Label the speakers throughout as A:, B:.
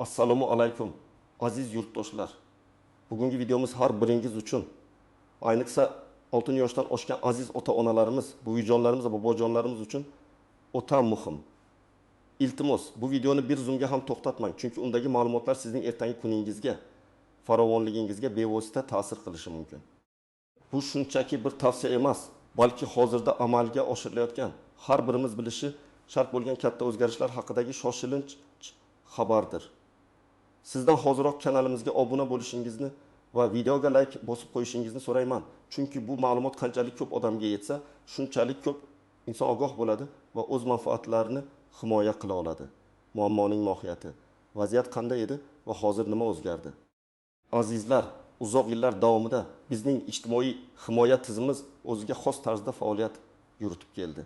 A: Assalomu alaykum aziz yurtdoshlar. Bugungi videomiz har biringiz uchun, ayniqsa 6 yoshdan oshgan aziz ota-onalarimiz, buvijonlarimiz va bobojonlarimiz uchun o'ta muhim. Iltimos, bu videoni bir zoomga ham to'xtatmang, chunki undagi ma'lumotlar sizning ertangi kuningizga, farovonligingizga bevosita ta'sir qilishi mumkin. Bu shunchaki bir tavsiya emas, balki hozirda amalga oshirilayotgan, har birimiz bilishi shart bo'lgan katta o'zgarishlar haqidagi shoshilinch xabardir. Sizdan hoziroq kanalimizga obuna bo'lishingizni va videoga like bosib qo'yishingizni so'rayman. Chunki bu ma'lumot qanchalik ko'p odamga yetsa, shunchalik ko'p inson ogoh bo'ladi va o'z manfaatlarini himoya qila oladi. Muammoning mohiyati, vaziyat qanday edi va hozir nima o'zgardi? Azizlar, uzoq yillar davomida bizning ijtimoiy himoya tizimimiz o'ziga xos tarzda faoliyat yuritib keldi.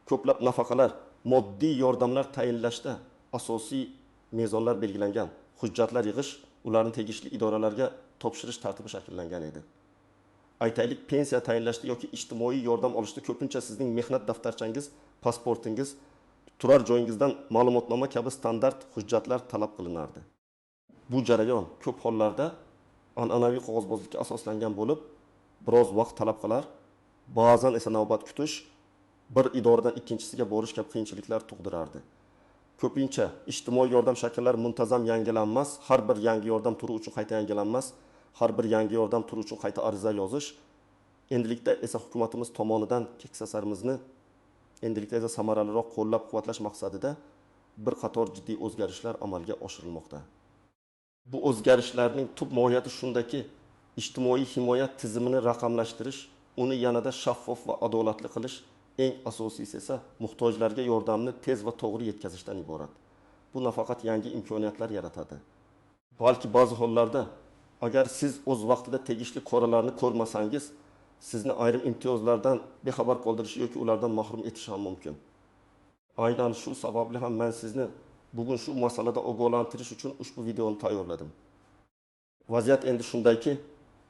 A: Ko'plab nafaqalar, moddiy yordamlar tayinlashda asosiy mezonlar belgilangan, hujjatlar yig'ish, ularni tegishli idoralarga topshirish tartibi shakllangan edi. Aytaylik, pensiya tayinlashda yoki ijtimoiy yordam olishda ko'pincha sizning mehnat daftarchangiz, pasportingiz, turar joyingizdan ma'lumotnoma kabi standart hujjatlar talab qilinardi. Bu jarayon ko'p hollarda an'anaviy qog'ozbozlikka asoslangan bo'lib, biroz vaqt talab qilar, ba'zan esa navbat kutish, bir idoradan ikkinchisiga borish kabi qiyinchiliklar tug'dirardi. Ko'pincha ijtimoiy yordam shakllari muntazam yangilanmas, har bir yangi yordam turi uchun qayta yangilanmas, har bir yangi yordam turi uchun qayta ariza yozish. Endilikda esa hukumatimiz tomonidan keksasarimizni endilikda esa samaraliroq qo'llab-quvvatlash maqsadida bir qator jiddiy o'zgarishlar amalga oshirilmoqda. Bu o'zgarishlarning tub mohiyati shundaki, ijtimoiy himoya tizimini raqamlashtirish, uni yanada shaffof va adolatli qilish, eng asosiysi esa muhtojlarga yordamni tez va to'g'ri yetkazishdan iborat. Bu nafaqat yangi imkoniyatlar yaratadi, balki ba'zi hollarda agar siz o'z vaqtida tegishli qoralarni ko'rmasangiz, sizni ayrim imtiyozlardan bexabar qoldirishi yoki ulardan mahrum etishi ham mumkin. Aynan shu sababli ham men sizni bugun shu masalada ogohlantirish uchun ushbu videoni tayyorladim. Vaziyat endi shundayki,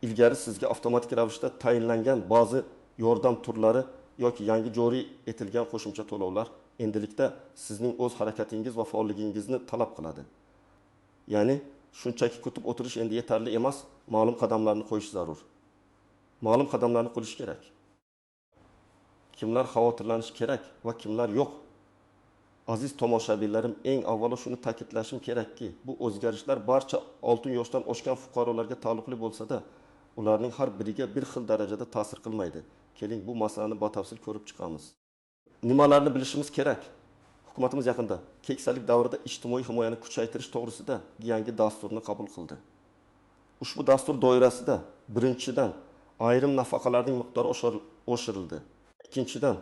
A: ilgari sizga avtomatik ravishda tayinlangan ba'zi yordam turlari yoki yangi joriy etilgan qo'shimcha to'lovlar endilikda sizning o'z harakatingiz va faolligingizni talab qiladi. Ya'ni shunchaki kutib o'tirish endi yetarli emas, ma'lum qadamlarni qo'yish zarur. Ma'lum qadamlarni qo'yish kerak. Kimlar xavotirlanishi kerak va kimlar yo'q? Aziz tomoshabinlarim, eng avvalo shuni ta'kidlashim kerakki, bu o'zgarishlar barcha 6 yoshdan oshgan fuqarolarga taalluqli bo'lsa-da, ularning har biriga bir xil darajada ta'sir qilmaydi. Keling, bu masalani batafsil ko'rib chiqamiz. Nimalarni bilishimiz kerak? Hukumatimiz yaqinda keksalik davrida ijtimoiy himoyani kuchaytirish to'g'risida yangi dasturni qabul qildi. Ushbu dastur doirasida birinchidan ayrim nafaqalarning miqdori oshirildi. Ikkinchidan,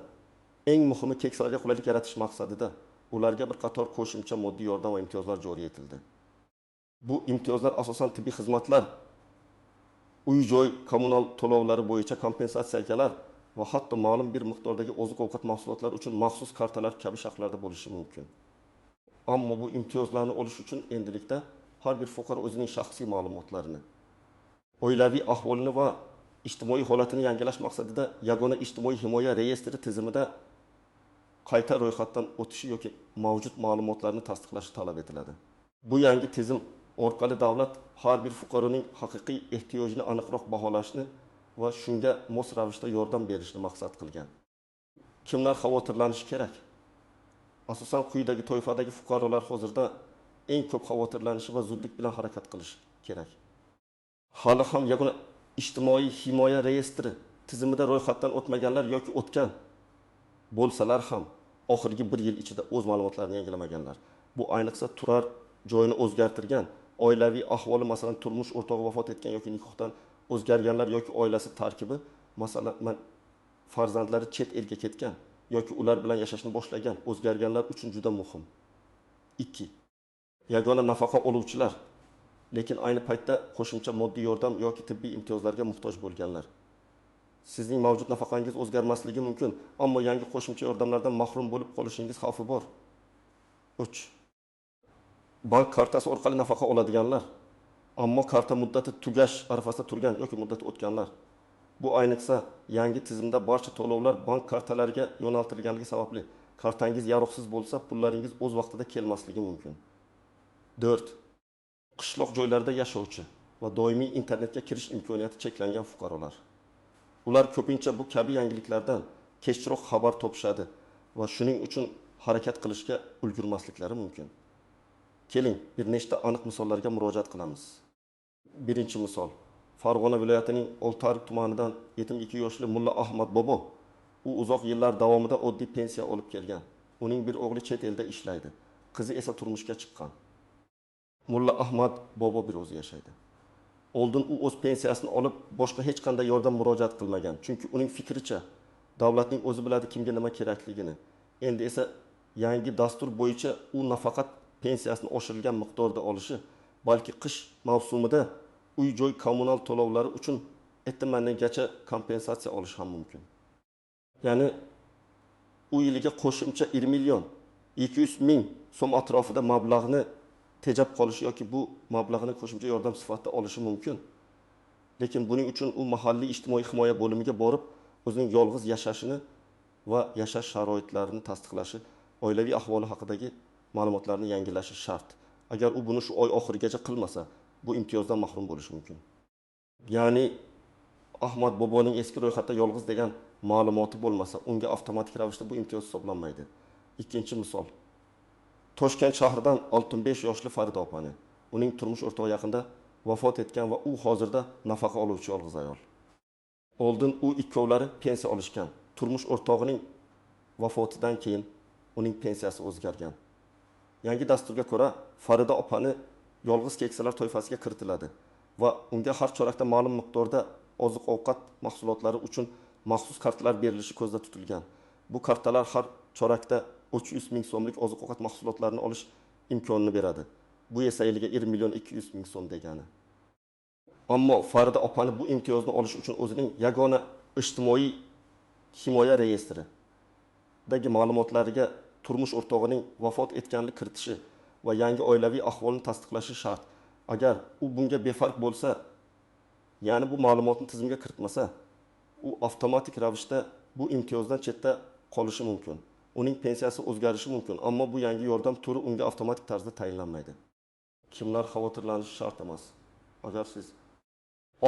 A: eng muhimi keksalarga qulaylik yaratish maqsadida ularga bir qator qo'shimcha moddiy yordam va imtiyozlar joriy etildi. Bu imtiyozlar asosan tibbiy xizmatlar, uy-joy kommunal to'lovlari bo'yicha kompensatsiyalar va hatto ma'lum bir miqdordagi oziq-ovqat mahsulotlari uchun maxsus kartalar kabi shakllarda bo'lishi mumkin. Ammo bu imtiyozlarni olish uchun endilikda har bir fuqaro o'zining shaxsiy ma'lumotlarini, oilaviy ahvolini va ijtimoiy holatini yangilash maqsadida yagona ijtimoiy himoya reyestri tizimida qayta ro'yxatdan o'tishi yoki mavjud ma'lumotlarni tasdiqlashi talab etiladi. Bu yangi tizim orqali davlat har bir fuqaroning haqiqiy ehtiyojini aniqroq baholashni va shunga mos ravishda yordam berishni maqsad qilgan. Kimlar xavotirlanishi kerak? Asosan quyidagi toifadagi fuqarolar hozirda eng ko'p xavotirlanishi va zudlik bilan harakat qilish kerak. Hali ham yagona ijtimoiy himoya reyestri tizimida ro'yxatdan o'tmaganlar yoki o'tgan bo'lsalar ham oxirgi 1 yil ichida o'z ma'lumotlarini yangilamaganlar. Bu ayniqsa turar joyini o'zgartirgan, oilaviy ahvoli, masalan, turmush o'rtog'i vafot etgan yoki nikohdan o'zgarganlar yoki oilasi tarkibi, masalan, farzandlari chet elga ketgan yoki ular bilan yashashni boshlagan, o'zgarganlar uchun juda muhim. 2. Yagona nafaqa oluvchilar, lekin ayni paytda qo'shimcha moddiy yordam yoki tibbiy imtiyozlarga muhtoj bo'lganlar. Sizning mavjud nafaqangiz o'zgarmasligi mumkin, ammo yangi qo'shimcha yordamlardan mahrum bo'lib qolishingiz xavfi bor. 3. Bank kartasi orqali nafaqa oladiganlar, ammo karta muddati tugash arafasida turgan yoki muddati o'tganlar. Bu ayniqsa yangi tizimda barcha to'lovlar bank kartalariga yo'naltirilganligi sababli kartangiz yaroqsiz bo'lsa, pullaringiz o'z vaqtida kelmasligi mumkin. 4. qishloq joylarda yashovchi va doimiy internetga kirish imkoniyati cheklangan fuqarolar. Ular ko'pincha bu kabi yangiliklardan kechroq xabar topishadi va shuning uchun harakat qilishga ulgurmasliklari mumkin. Keling, bir nechta aniq misollarga murojaat qilamiz. Birinchi misol. Farg'ona viloyatining Oltiariq tumanidan 72 yoshli Mulla Ahmad Bobo. U uzoq yillar davomida oddiy pensiya olib kelgan. Uning bir o'g'li chet elda ishlaydi. Qizi esa turmushga chiqqan. Mulla Ahmad Bobo bir o'zi yashaydi. Oldin u o'z pensiyasini olib, boshqa hech qanday yordam murojaat qilmagan. Chunki uning fikricha, davlatning o'zi biladi kimga nima kerakligini. Endi esa yangi dastur bo'yicha u nafaqat pensiyasini oshirilgan miqdorda olishi, balki qish mavsumida uy-joy kommunal to'lovlari uchun aytilganigacha kompensatsiya olish ham mumkin. Ya'ni u yiliga qo'shimcha 1 million 200 ming so'm atrofida mablag'ni tejab qolishi yoki bu mablag'ni qo'shimcha yordam sifatida olishi mumkin. Lekin buning uchun u mahalliy ijtimoiy himoya bo'limiga borib, o'zining yolg'iz yashashini va yashash sharoitlarini tasdiqlashi, oilaviy ahvoli haqidagi ma'lumotlarni yangilashi shart. Agar u buni shu oy oxirigacha qilmasa, bu imtiyozdan mahrum bo'lishi mumkin. Ya'ni Ahmad Boboning eski ro'yxatda yolg'iz degan ma'lumoti bo'lmasa, unga avtomatik ravishda bu imtiyoz hisoblanmaydi. Ikkinchi misol. Toshkent shahridan 65 yoshli Farida opani. Uning turmush o'rtog'i yaqinda vafot etgan va u hozirda nafaqa oluvchi yolg'iz ayol. Oldin u ikkovlari pensiya olishgan. Turmush o'rtog'ining vafotidan keyin uning pensiyasi o'zgargan. Yangi dasturga ko'ra Farida opani yolg'iz keksalar toifasiga kiritiladi va unga har chorakda ma'lum miqdorda oziq-ovqat mahsulotlari uchun maxsus kartalar berilishi ko'zda tutilgan. Bu kartalar har chorakda 300 ming so'mlik oziq-ovqat mahsulotlarini olish imkonini beradi. Bu esa yiliga 1 million 200 ming so'm degani. Ammo Farida opani bu imtiyozni olish uchun o'zining yagona ijtimoiy himoya reyestri dagi ma'lumotlariga turmush o'rtog'ining vafot etganligi kiritishi va yangi oilaviy ahvolni tasdiqlashi shart. Agar u bunga befarq bo'lsa, ya'ni bu ma'lumotni tizimga kiritmasa, u avtomatik ravishda bu imtiyozdan chetda qolishi mumkin. Uning pensiyasi o'zgarishi mumkin, ammo bu yangi yordam turi unga avtomatik tarzda tayinlanmaydi. Kimlar xavotirlanishi shart emas. Agar siz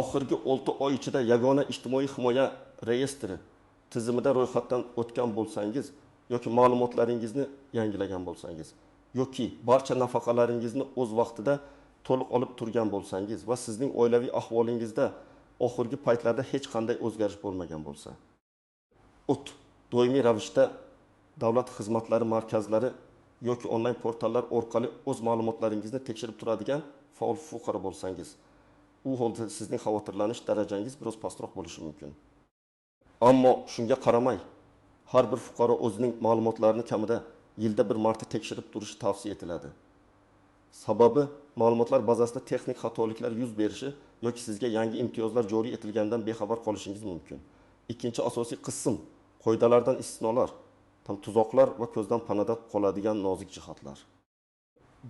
A: oxirgi 6 oy ichida yagona ijtimoiy himoya reyestri tizimida ro'yxatdan o'tgan bo'lsangiz yoki ma'lumotlaringizni yangilagan bo'lsangiz yoki barcha nafaqalaringizni o'z vaqtida to'liq olib turgan bo'lsangiz va sizning oilaviy ahvolingizda oxirgi paytlarda hech qanday o'zgarish bo'lmagan bo'lsa, doimiy ravishda davlat xizmatlari markazlari yoki onlayn portallar orqali o'z ma'lumotlaringizni tekshirib turadigan faol fuqaro bo'lsangiz, u holda sizning xavotirlanish darajangiz biroz pastroq bo'lishi mumkin. Ammo shunga qaramay, har bir fuqaro o'zining ma'lumotlarini kamida yilda bir marta tekshirib turishi tavsiya etiladi. Sababi ma'lumotlar bazasida texnik xatoliklar yuz berishi yoki sizga yangi imtiyozlar joriy etilgandan bexabar qolishingiz mumkin. Ikkinchi asosiy qism qoidalardan istisnolar, tuzoqlar va ko'zdan panada qoladigan nozik jihatlar.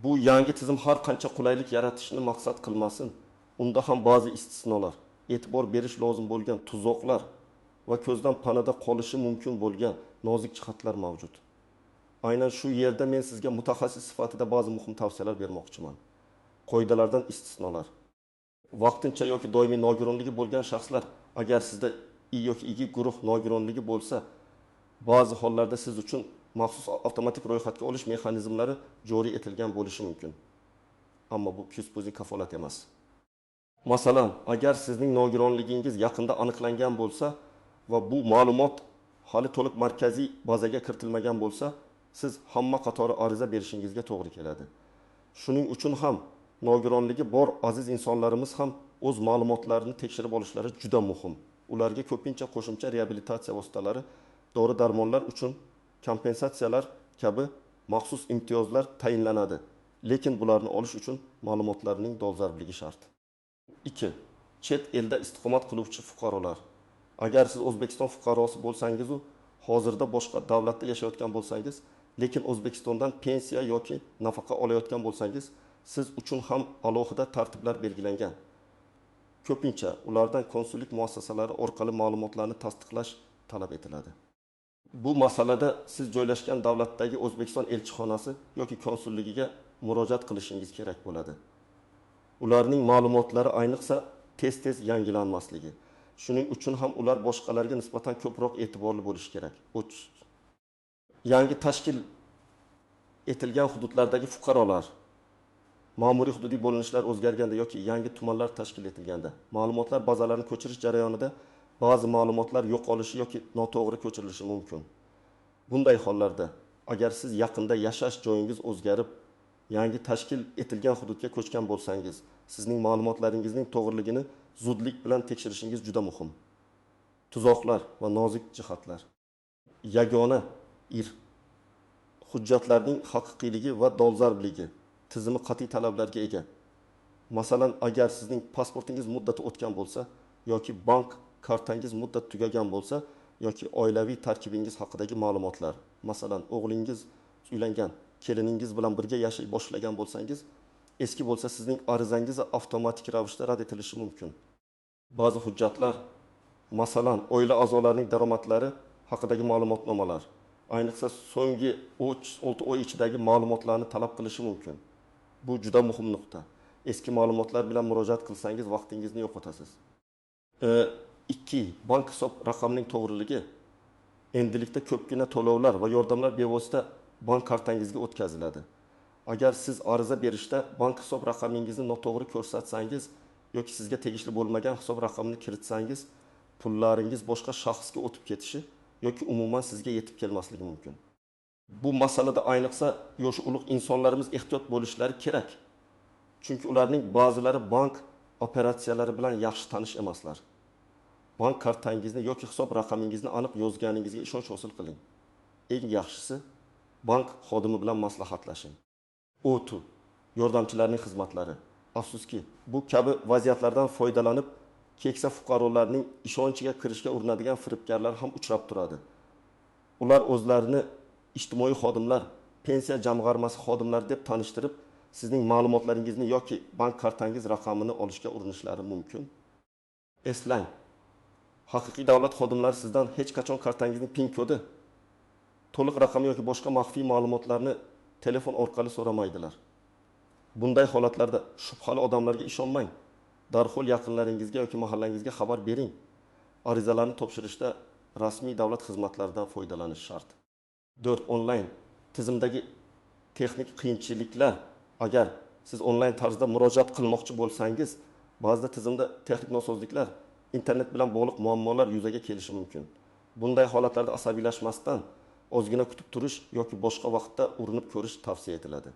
A: Bu yangi tizim har qancha qulaylik yaratishni maqsad qilmasin, unda ham ba'zi istisnolar, e'tibor berish lozim bo'lgan tuzoqlar va ko'zdan panada qolishi mumkin bo'lgan nozik jihatlar mavjud. Aynan shu yerda men sizga mutaxassis sifatida ba'zi muhim tavsiyalar bermoqchiman. Qoidalardan istisnolar. Vaqtincha yoki doimiy nogironligi bo'lgan shaxslar, agar sizda I yoki IG guruh nogironligi bo'lsa, ba'zi hollarda siz uchun maxsus avtomatik ro'yxatga olish mexanizmlari joriy etilgan bo'lishi mumkin. Ammo bu ko'z-ko'zning kafolati emas. Masalan, agar sizning nogironligingiz yaqinda aniqlangan bo'lsa va bu ma'lumot hali to'liq markaziy bazaga kiritilmagan bo'lsa, siz hamma qatori ariza berishingizga to'g'ri keladi. Shuning uchun ham nogironligi bor aziz insonlarimiz ham o'z ma'lumotlarini tekshirib olishlari juda muhim. Ularga ko'pincha qo'shimcha reabilitatsiya vositalari, dori-darmonlar uchun kompensatsiyalar kabi maxsus imtiyozlar tayinlanadi. Lekin bularni olish uchun ma'lumotlarning dolzarbligi shart. 2. Chet elda istiqomat qiluvchi fuqarolar. Agar siz O'zbekiston fuqarosi bo'lsangiz, hozirda boshqa davlatda yashayotgan bo'lsangiz, lekin O'zbekistondan pensiya yoki nafaqa olayotgan bo'lsangiz, siz uchun ham alohida tartiblar belgilangan. Ko'pincha ulardan konsullik muassasalari orqali ma'lumotlarni tasdiqlash talab etiladi. Bu masalada siz joylashgan davlatdagi O'zbekiston elchixonasi yoki konsulligiga murojaat qilishingiz kerak bo'ladi. ularning ma'lumotlari ayniqsa tez-tez yangilanmasligi. Shuning uchun ham ular boshqalarga nisbatan ko'proq e'tiborli bo'lishi kerak. Yangi tashkil etilgan hududlardagi fuqarolar ma'muriy hududiy bo'linishlar o'zgarganda yoki yangi tumanlar tashkil etilganda ma'lumotlar bazalarini ko'chirish jarayonida ba'zi ma'lumotlar yo'qolishi yoki noto'g'ri ko'chirilishi mumkin. Bunday hollarda agar siz yaqinda yashash joyingiz o'zgarib, yangi tashkil etilgan hududga ko'chgan bo'lsangiz, sizning ma'lumotlaringizning to'g'riligini zudlik bilan tekshirishingiz juda muhim. Tuzoqlar va nozik jihatlar. Yagona hujjatlarning haqiqiyligi va dolzarbligi tizimi qat'iy talablarga ega. Masalan, agar sizning pasportingiz muddati o'tgan bo'lsa yoki bank kartangiz muddati tugagan bo'lsa yoki oilaviy tarkibingiz haqidagi ma'lumotlar, masalan, o'g'lingiz uylangan, keliningiz bilan birga yashay boshlagan bo'lsangiz, eski bo'lsa sizning arizangiz avtomatik ravishda rad etilishi mumkin. Ba'zi hujjatlar, masalan, oila a'zolarining daromadlari haqidagi ma'lumotnomalar, ayniqsa so'nggi 6 oy ichidagi ma'lumotlarni talab qilishi mumkin. Bu juda muhim nuqta. Eski ma'lumotlar bilan murojaat qilsangiz vaqtingizni yo'qotasiz. 2. Bank hisob raqamining to'g'riligi. Endilikda ko'pgina to'lovlar va yordamlar bevosita bank kartangizga o'tkaziladi. Agar siz ariza berishda bank hisob raqamingizni noto'g'ri ko'rsatsangiz yoki sizga tegishli bo'lmagan hisob raqamini kiritsangiz, pullaringiz boshqa shaxsga o'tib ketishi yoki umuman sizga yetib kelmasligi mumkin. Bu masalada ayniqsa yosh ulug' insonlarimiz ehtiyot bo'lishlari kerak. Chunki ularning ba'zilari bank operatsiyalari bilan yaxshi tanish emaslar. Bank kartangizni yoki hisob raqamingizni aniq yozganingizga ishonch hosil qiling. Eng yaxshisi bank xodimi bilan maslahatlashing. O2 yordamchilarning xizmatlari. Afsuski, bu kabi vaziyatlardan foydalanib keksa fuqarolarning ishonchiga kirishga urinadigan firibgarlar ham uchrab turadi. Ular o'zlarini ijtimoiy xodimlar, pensiya jamg'armasi xodimlari deb tanishtirib, sizning ma'lumotlaringizni yoki bank kartangiz raqamini olishga urinishlari mumkin. Eslang, haqiqiy davlat xodimlari sizdan hech qachon kartangizning PIN kodi, to'liq raqam yoki boshqa maxfiy ma'lumotlarni telefon orqali so'ramaydilar. Bunday holatlarda shubhali odamlarga ishonmang. Darhol yaqinlaringizga yoki mahallangizga xabar bering. Arizalarni topshirishda rasmiy davlat xizmatlaridan foydalanish shart. 4. Onlayn tizimdagi texnik qiyinchiliklar. Agar siz onlayn tarzda murojaat qilmoqchi bo'lsangiz, ba'zida tizimda texnik nosozliklar, internet bilan bog'liq muammolar yuzaga kelishi mumkin. Bunday holatlarda asabiylashmasdan ozgina kutib turish yoki boshqa vaqtda urinib ko'rish tavsiya etiladi.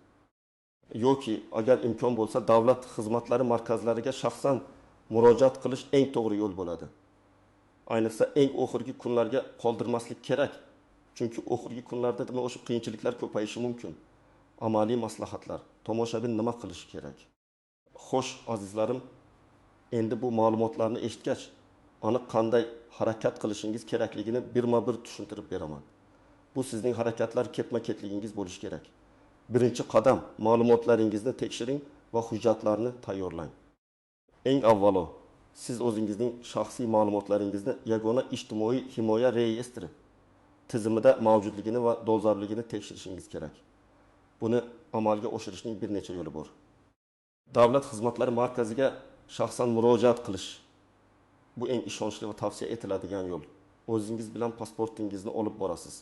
A: Yoki agar imkon bo'lsa, davlat xizmatlari markazlariga shaxsan murojaat qilish eng to'g'ri yo'l bo'ladi. Ayniqsa eng oxirgi kunlarga qoldirmaslik kerak. Chunki oxirgi kunlarda o'sha qiyinchiliklar ko'payishi mumkin. Amaliy maslahatlar. Tomoshabin nima qilish kerak? Xo'sh, azizlarim, endi bu ma'lumotlarni eshitgach, aniq qanday harakat qilishingiz kerakligini birma-bir tushuntirib beraman. Bu sizning harakatlar ketma-ketligingiz bo'lishi kerak. Birinchi qadam, ma'lumotlaringizni tekshiring va hujjatlarni tayyorlang. Eng avvalo, siz o'zingizning shaxsiy ma'lumotlaringizni yagona ijtimoiy himoya reyestri tizimida mavjudligini va dolzarbligini tekshirishingiz kerak. Buni amalga oshirishning bir necha yo'li bor. Davlat xizmatlari markaziga shaxsan murojaat qilish. Bu eng ishonchli va tavsiya etiladigan yo'l. O'zingiz bilan pasportingizni olib borasiz.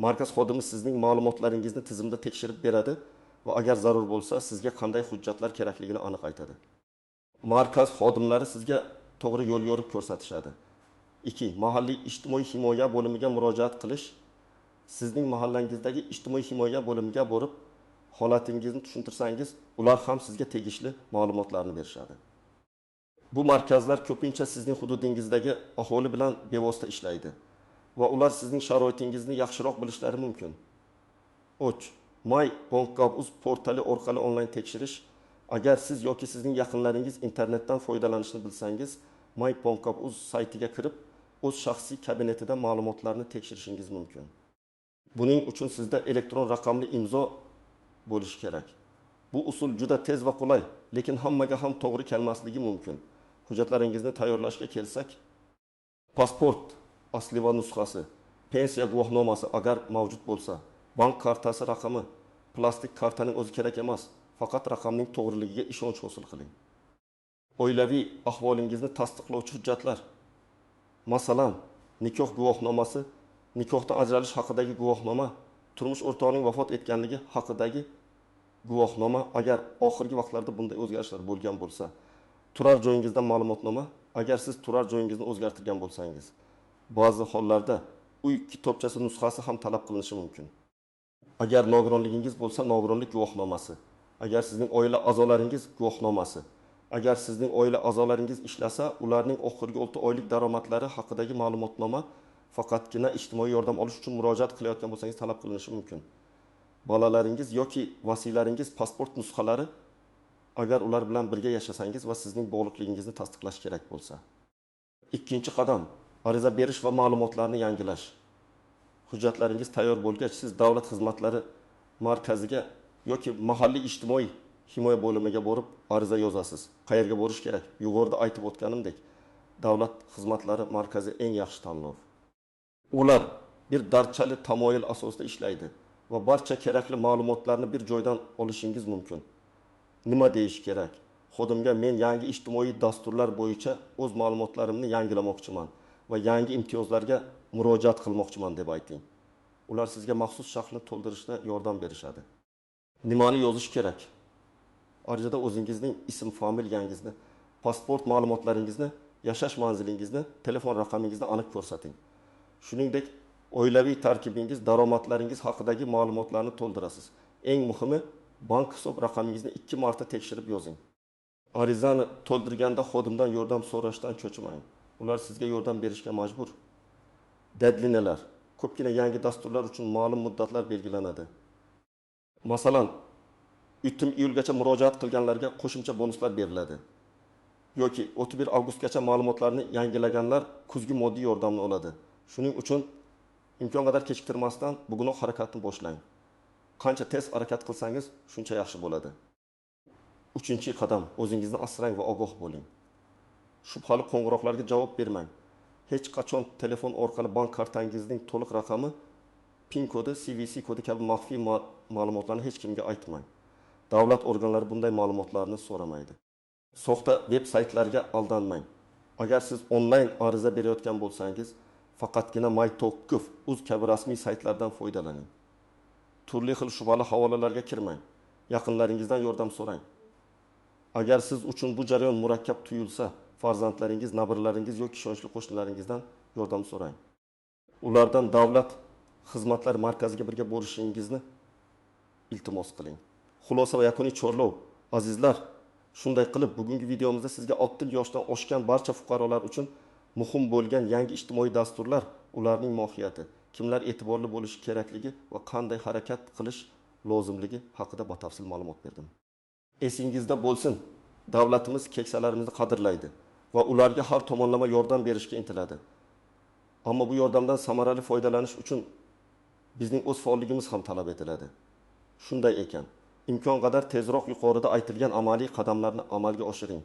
A: Markaz xodimi sizning ma'lumotlaringizni tizimda tekshirib beradi va agar zarur bo'lsa, sizga qanday hujjatlar kerakligini aniq aytadi. Markaz xodimlari sizga to'g'ri yo'l yo'riq ko'rsatishadi. 2. Mahalliy ijtimoiy himoya bo'limiga murojaat qilish. Sizning mahallangizdagi ijtimoiy himoya bo'limiga borib, holatingizni tushuntirsangiz, ular ham sizga tegishli ma'lumotlarni berishadi. Bu markazlar ko'pincha sizning hududingizdagi aholi bilan bevosita ishlaydi va ular sizning sharoitingizni yaxshiroq bilishlari mumkin. 3. My.gov.uz portali orqali onlayn tekshirish. Agar siz yoki sizning yaqinlaringiz internetdan foydalanishni bilsangiz, My.gov.uz saytiga kirib, o'z shaxsiy kabinetida ma'lumotlarni tekshirishingiz mumkin. Buning uchun sizda elektron raqamli imzo bo'lishi kerak. Bu usul juda tez va qulay, lekin hammaga ham to'g'ri kelmasligi mumkin. Hujjatlaringizni tayyorlashga kelsak, pasport asli va nusxasi, pensiya guvohnomasi agar mavjud bo'lsa, bank kartasi raqami, plastik kartaning o'zi kerak emas. faqat raqamning to'g'riligiga ishonch hosil qiling. Oilaviy ahvolingizni tasdiqlovchi hujjatlar, masalan, nikoh guvohnomasi, nikohdan ajralish haqidagi guvohnoma, turmush o'rtog'ining vafot etganligi haqidagi guvohnoma, agar oxirgi vaqtlarda bunday o'zgarishlar bo'lgan bo'lsa, turar joyingizdan ma'lumotnoma, agar siz turar joyingizni o'zgartirgan bo'lsangiz, ba'zi hollarda uy kitobchasi nusxasi ham talab qilinishi mumkin. Agar nogironligingiz bo'lsa, nogironlik guvohnomasi, agar sizning oila a'zolaringiz guvohnomasi, agar sizning oila a'zolaringiz ishlasa, ularning oxirgi 6 oylik daromadlari haqidagi ma'lumotnoma faqatgina ijtimoiy yordam olish uchun murojaat qilayotgan bo'lsangiz talab qilinishi mumkin. Bolalaringiz yoki vasiylaringiz pasport nusxalari, agar ular bilan birga yashasangiz va sizning bog'liqligingizni tasdiqlash kerak bo'lsa. Ikkinchi qadam, ariza berish va ma'lumotlarni yangilash. Hujjatlaringiz tayyor bo'lgach, siz davlat xizmatlari markaziga yoki mahalliy ijtimoiy himoya bo'limiga borib ariza yozasiz. Qayerga borish kerak? Yuqorida aytib o'tganimdek, davlat xizmatlari markazi eng yaxshi tanlov. Ular bir darchali tamoyil asosida ishlaydi va barcha kerakli ma'lumotlarni bir joydan olishingiz mumkin. Nima deyish kerak? Xodimga men yangi ijtimoiy dasturlar bo'yicha o'z ma'lumotlarimni yangilamoqchiman va yangi imtiyozlarga murojaat qilmoqchiman deb ayting. Ular sizga maxsus sharhni to'ldirishda yordam berishadi. Nimani yozish kerak? Arizada o'zingizning ism, familiyangizni, pasport ma'lumotlaringizni, yashash manzilingizni, telefon raqamingizni aniq ko'rsating. Shuningdek, oilaviy tarkibingiz, daromadlaringiz haqidagi ma'lumotlarni to'ldirasiz. Eng muhimi, bank hisob raqamingizni 2 marta tekshirib yozing. Arizani to'ldirganda xodimdan yordam so'rashdan cho'chimang. Ular sizga yordam berishga majbur. Deadlinelar. Ko'pgina yangi dasturlar uchun ma'lum muddatlar belgilanadi. Masalan, 3-iyulgacha murojaat qilganlarga qo'shimcha bonuslar beriladi. Yoki 31 avgustgacha ma'lumotlarni yangilaganlar kuzgi moddiy yordamni oladi. Shuning uchun imkon qadar kechiktirmasdan bugunoq harakatni boshlang. Qancha tez harakat qilsangiz, shuncha yaxshi bo'ladi. 3-qadam, o'zingizni asrang va ogoh bo'ling. Shubhali qo'ng'iroqlarga javob bermang. Hech qachon telefon orqali bank kartangizning to'liq raqami, PIN kodi, CVC kodi kabi maxfiy ma'lumotlarni hech kimga aytmang. Davlat organlari bunday ma'lumotlarni so'ramaydi. Soxta veb saytlarga aldanmang. Agar siz onlayn ariza berayotgan bo'lsangiz, faqatgina myTalk.uz kabi rasmiy saytlardan foydalaning. Turli xil shubhali havolalarga kirmang. Yaqinlaringizdan yordam so'rang. Agar siz uchun bu jarayon murakkab tuyulsa, farzandlaringiz, nabiralaringiz yoki ishonchli qo'shnilaringizdan yordam so'rang. Ulardan davlat xizmatlar markaziga birga borishingizni iltimos qiling. Xulosa va yakuniy chorlov. Azizlar, shunday qilib, bugungi videomizda sizga 6 yoshdan oshgan barcha fuqarolar uchun muhim bo'lgan yangi ijtimoiy dasturlar, ularning mohiyati, kimlar e'tiborli bo'lishi kerakligi va qanday harakat qilish lozimligi haqida batafsil ma'lumot berdim. Esingizda bo'lsin, davlatimiz keksalarimizni qadrlaydi va ularga har tomonlama yordam berishga intiladi. Ammo bu yordamdan samarali foydalanish uchun bizning o'z faolligimiz ham talab etiladi. Shunday ekan, imkon qadar tezroq yuqorida aytilgan amaliy qadamlarni amalga oshiring.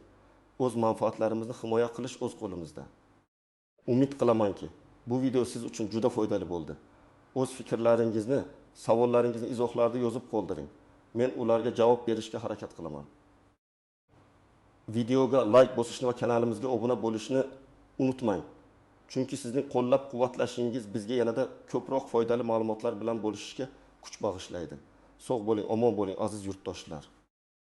A: O'z manfaatlarimizni himoya qilish o'z qo'limizda. Umid qilamanki, bu video siz uchun juda foydali bo'ldi. O'z fikrlaringizni, savollaringizni izohlarda yozib qoldiring. Men ularga javob berishga harakat qilaman. Videoga like bosishni va kanalimizga obuna bo'lishni unutmang. Chunki sizning qo'llab-quvvatlashingiz bizga yanada ko'proq foydali ma'lumotlar bilan bo'lishishga kuch bag'ishlaydi. Sog' bo'ling, omon bo'ling, aziz yurtdoshlar.